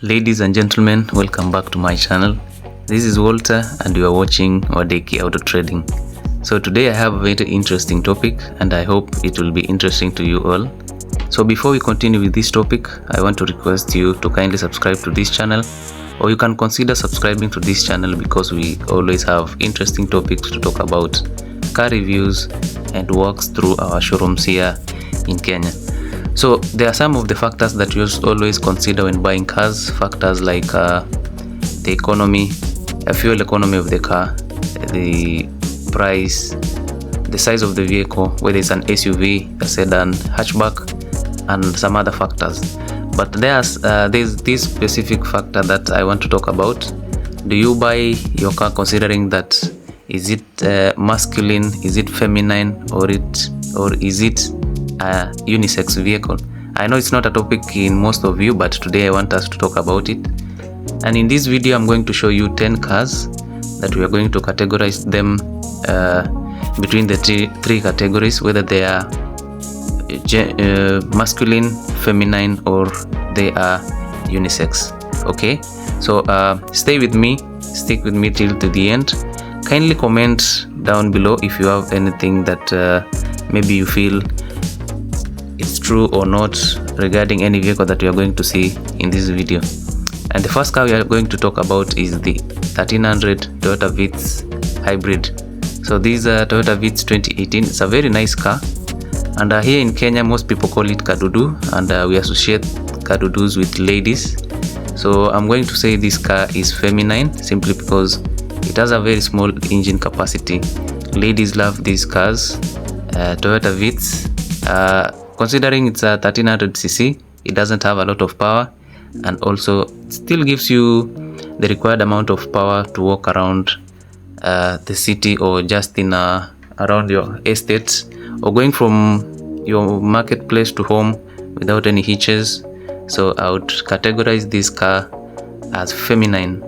Ladies and gentlemen, welcome back to my channel. This is Walter and you are watching Wadeki Auto Trading. So today I have a very interesting topic and I hope it will be interesting to you all. So before we continue with this topic, I want to request you to kindly subscribe to this channel, or you can consider subscribing to this channel because we always have interesting topics to talk about, car reviews and walks through our showrooms here in Kenya. So there are some of the factors that you always consider when buying cars, factors like the economy, fuel economy of the car, the price, the size of the vehicle, whether it's an SUV, a sedan, hatchback, and some other factors. But there's this specific factor that I want to talk about. Do you buy your car considering that is it masculine, is it feminine, or is it a unisex vehicle? I know it's not a topic in most of you, but today I want us to talk about it. And in this video I'm going to show you 10 cars that we are going to categorize them between the three categories, whether they are masculine, feminine, or they are unisex. Okay, so stay with me, stick with me till to the end. Kindly comment down below if you have anything that maybe you feel it's true or not regarding any vehicle that you are going to see in this video. And the first car we are going to talk about is the 1300 Toyota Vitz hybrid. So this Toyota Vitz 2018. It's a very nice car, and here in Kenya most people call it kadudu, and we associate kadudus with ladies. So I'm going to say this car is feminine simply because it has a very small engine capacity. Ladies love these cars. Toyota Vitz, considering it's a 1300cc, it doesn't have a lot of power, and also still gives you the required amount of power to walk around the city, or just in around your estate, or going from your marketplace to home without any hitches. So I would categorize this car as feminine.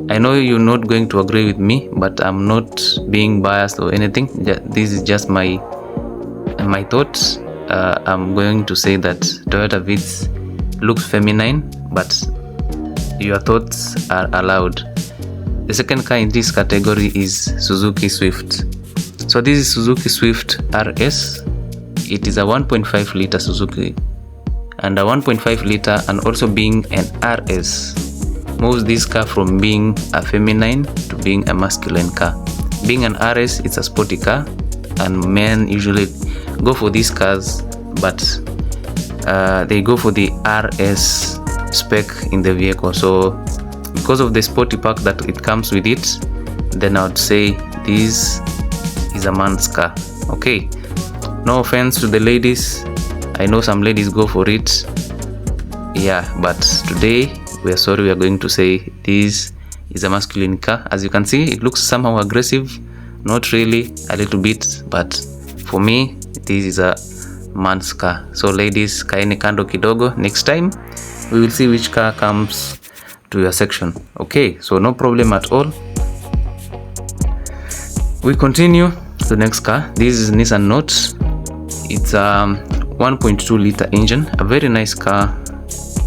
I know you're not going to agree with me, but I'm not being biased or anything. This is just my thoughts. I'm going to say that Toyota Vitz looks feminine, but your thoughts are allowed. The second car in this category is Suzuki Swift. So this is Suzuki Swift RS. It is a 1.5 liter Suzuki, and a 1.5 liter, and also being an RS, moves this car from being a feminine to being a masculine car. Being an RS, it's a sporty car, and men usually go for these cars, but they go for the RS spec in the vehicle. So because of the sporty pack that it comes with it, then I would say this is a man's car. Okay, no offense to the ladies, I know some ladies go for it, yeah, but today we are sorry, we are going to say this is a masculine car. As you can see, it looks somehow aggressive, not really, a little bit, but for me this is a man's car. So ladies, kaeni kando kidogo. Next time we will see which car comes to your section. Okay, so no problem at all. We continue to the next car. This is Nissan Note. It's a 1.2 liter engine, a very nice car.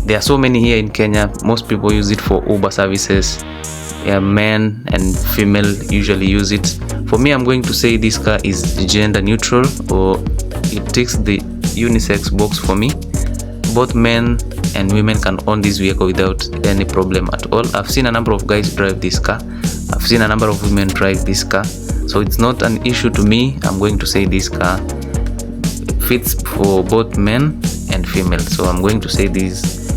There are so many here in Kenya. Most people use it for Uber services. Yeah, men and female usually use it. For me, I'm going to say this car is gender neutral, or it ticks the unisex box for me. Both men and women can own this vehicle without any problem at all. I've seen a number of guys drive this car. I've seen a number of women drive this car. So it's not an issue to me. I'm going to say this car fits for both men and female. So I'm going to say this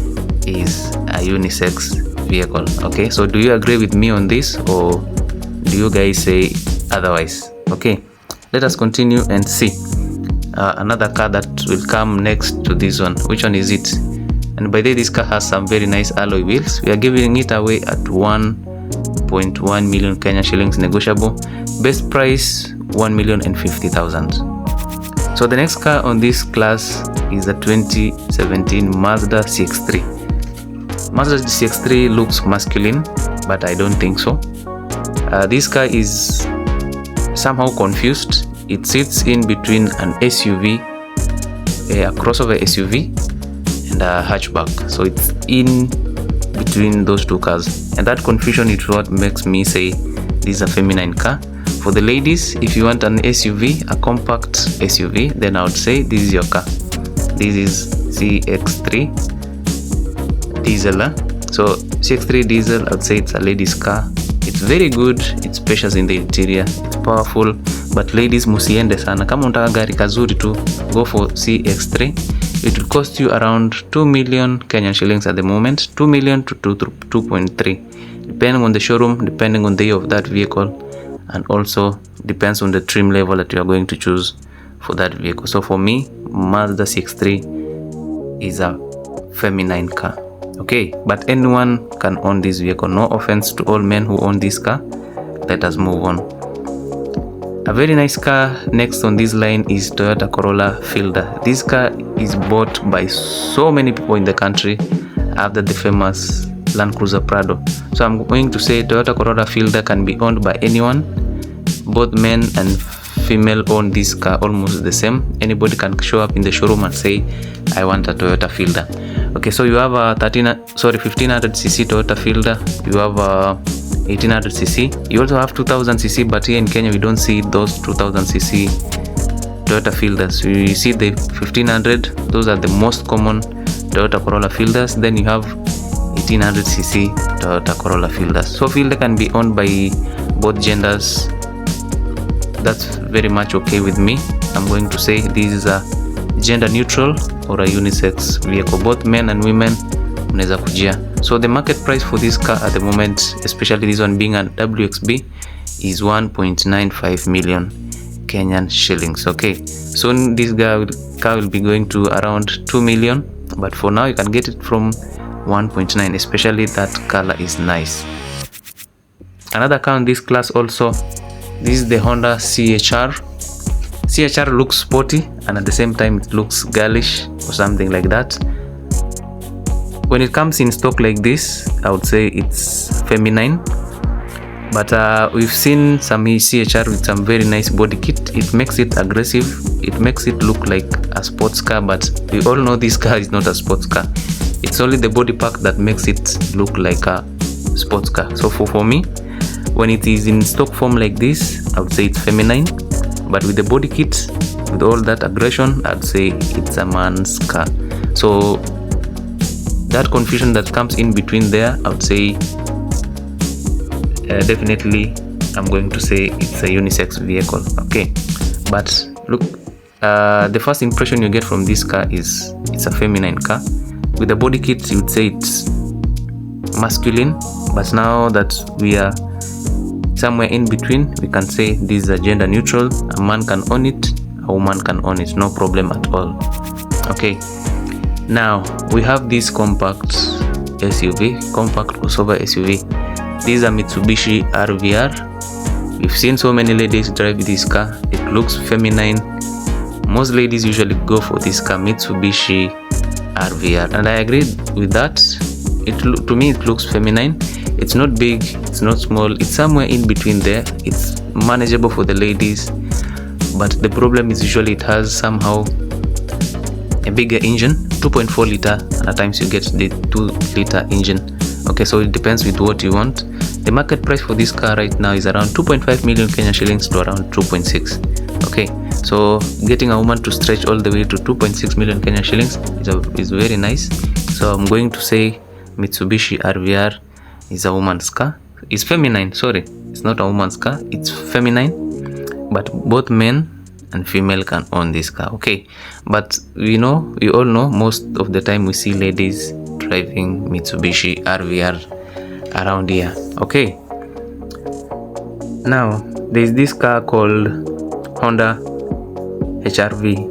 is a unisex vehicle. Okay, so do you agree with me on this, or do you guys say otherwise? Okay, let us continue and see another car that will come next to this one. Which one is it? And by the way, this car has some very nice alloy wheels. We are giving it away at 1.1 million Kenya shillings negotiable. Best price 1,050,000. So the next car on this class is a 2017 Mazda CX-3. Mazda CX-3 looks masculine, but I don't think so. This car is somehow confused. It sits in between an SUV, a crossover SUV, and a hatchback. So it's in between those two cars, and that confusion is what makes me say this is a feminine car. For the ladies, if you want an SUV, a compact SUV, then I would say this is your car. This is CX3 diesel. So CX3 diesel, I would say it's a ladies car. It's very good, it's spacious in the interior, it's powerful, but ladies musiende sana. Kama unataka gari kazuri tu, go for CX3. It will cost you around 2 million Kenyan shillings at the moment, 2 million to 2.3, depending on the showroom, depending on the year of that vehicle, and also depends on the trim level that you are going to choose for that vehicle. So for me, Mazda CX3 is a feminine car. Okay, but anyone can own this vehicle. No offense to all men who own this car. Let us move on. A very nice car next on this line is Toyota Corolla Fielder. This car is bought by so many people in the country after the famous Land Cruiser Prado. So I'm going to say Toyota Corolla Fielder can be owned by anyone. Both men and female own this car almost the same. Anybody can show up in the showroom and say, I want a Toyota Fielder. Okay, so you have a 1500cc Toyota Fielder. You have a 1800cc. You also have 2000cc, but here in Kenya we don't see those 2000cc Toyota Fielders. We see the 1500. Those are the most common Toyota Corolla Fielders. Then you have 1800cc Toyota Corolla Fielders. So Fielder can be owned by both genders. That's very much okay with me. I'm going to say this is a gender neutral or a unisex vehicle. Both men and women unaweza kujia. So the market price for this car at the moment, especially this one being a WXB, is 1.95 million Kenyan shillings. Okay, soon this car will be going to around 2 million, but for now you can get it from 1.9, especially that color is nice. Another car in this class also, this is the Honda CHR. CHR looks sporty and at the same time it looks girlish or something like that. When it comes in stock like this, I would say it's feminine, but we've seen some CHR with some very nice body kit. It makes it aggressive, it makes it look like a sports car, but we all know this car is not a sports car. It's only the body pack that makes it look like a sports car. So for me, when it is in stock form like this, I would say it's feminine, but with the body kit, with all that aggression, I'd say it's a man's car. So that confusion that comes in between there, I would say definitely I'm going to say it's a unisex vehicle. Okay, but look, the first impression you get from this car is it's a feminine car. With the body kit, you would say it's masculine, but now that we are somewhere in between, we can say this is a gender neutral. A man can own it, a woman can own it, no problem at all. Okay, now we have this compact SUV, compact crossover SUV. This is a Mitsubishi RVR. We've seen so many ladies drive this car. It looks feminine. Most ladies usually go for this car, Mitsubishi RVR, and I agree with that. To me it looks feminine. It's not big, it's not small, it's somewhere in between there. It's manageable for the ladies, but the problem is usually it has somehow a bigger engine, 2.4 liter, and at times you get the 2 liter engine. Okay, so it depends with what you want. The market price for this car right now is around 2.5 million Kenyan shillings to around 2.6. Okay, so getting a woman to stretch all the way to 2.6 million Kenyan shillings is very nice. So I'm going to say Mitsubishi RVR is a woman's car. It's feminine, sorry, it's not a woman's car, it's feminine, but both men and female can own this car. Okay, but we all know most of the time we see ladies driving Mitsubishi RVR around here. Okay, now there's this car called Honda HRV.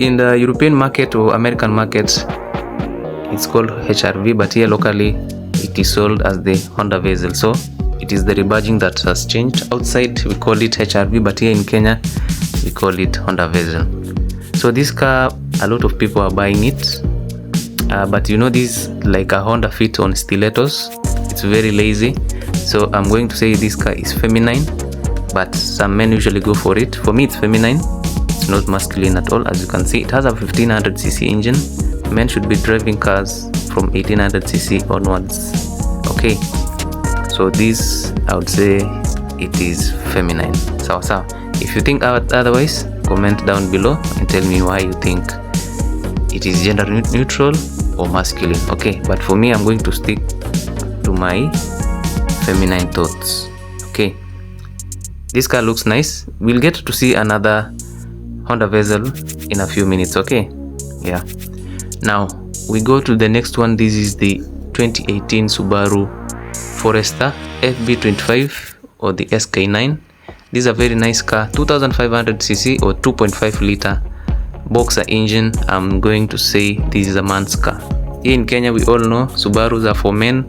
In the European market or American market, it's called HRV, but here locally it is sold as the Honda Vezel. So it is the rebadging that has changed. Outside we call it HRV, but here in Kenya we call it Honda Vezel. So this car, a lot of people are buying it, but this is like a Honda Fit on stilettos. It's very lazy. So I'm going to say this car is feminine, but some men usually go for it. For me it's feminine, it's not masculine at all. As you can see, it has a 1500cc engine. Men should be driving cars from 1800cc onwards. Okay, so this I would say it is feminine. So if you think otherwise, comment down below and tell me why you think it is gender neutral or masculine. Okay, but for me, I'm going to stick to my feminine thoughts. Okay, this car looks nice. We'll get to see another Honda Vezel in a few minutes. Okay, yeah. Now we go to the next one. This is the 2018 Subaru Forester FB25 or the SK9. This is a very nice car, 2500cc or 2.5 liter boxer engine. I'm going to say this is a man's car. Here in Kenya, we all know Subarus are for men.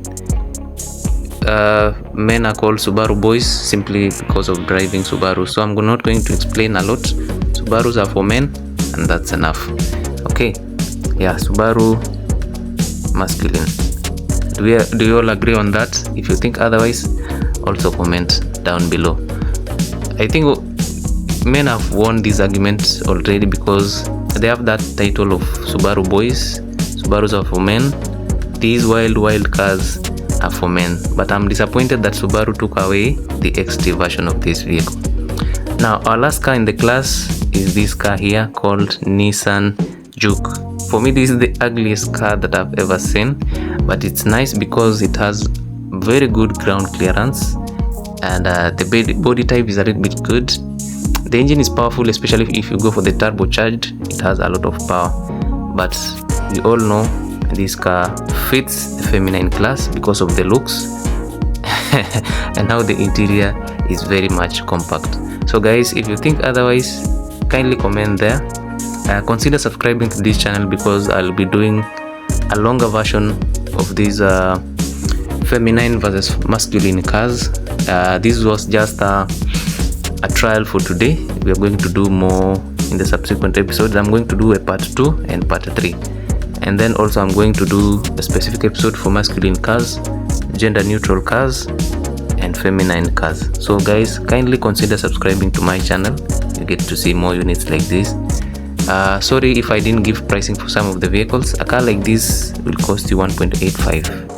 Men are called Subaru boys simply because of driving Subaru. So I'm not going to explain a lot. Subarus are for men, and that's enough. Okay, yeah, Subaru masculine. Do you all agree on that? If you think otherwise, also comment down below. I think men have won this argument already because they have that title of Subaru boys. Subarus are for men. These wild cars are for men. But I'm disappointed that Subaru took away the XT version of this vehicle. Now our last car in the class is this car here called Nissan Juke. For me, this is the ugliest car that I've ever seen, but it's nice because it has very good ground clearance, and the body type is a little bit good. The engine is powerful, especially if you go for the turbocharged. It has a lot of power, but we all know this car fits the feminine class because of the looks and how the interior is very much compact. So guys, if you think otherwise, kindly comment there. Consider subscribing to this channel because I'll be doing a longer version of these feminine versus masculine cars. This was just a trial for today. We are going to do more in the subsequent episodes. I'm going to do a part 2 and part 3, and then also I'm going to do a specific episode for masculine cars, gender neutral cars, and feminine cars. So guys, kindly consider subscribing to my channel. You get to see more units like this. Sorry if I didn't give pricing for some of the vehicles. A car like this will cost you 1.85.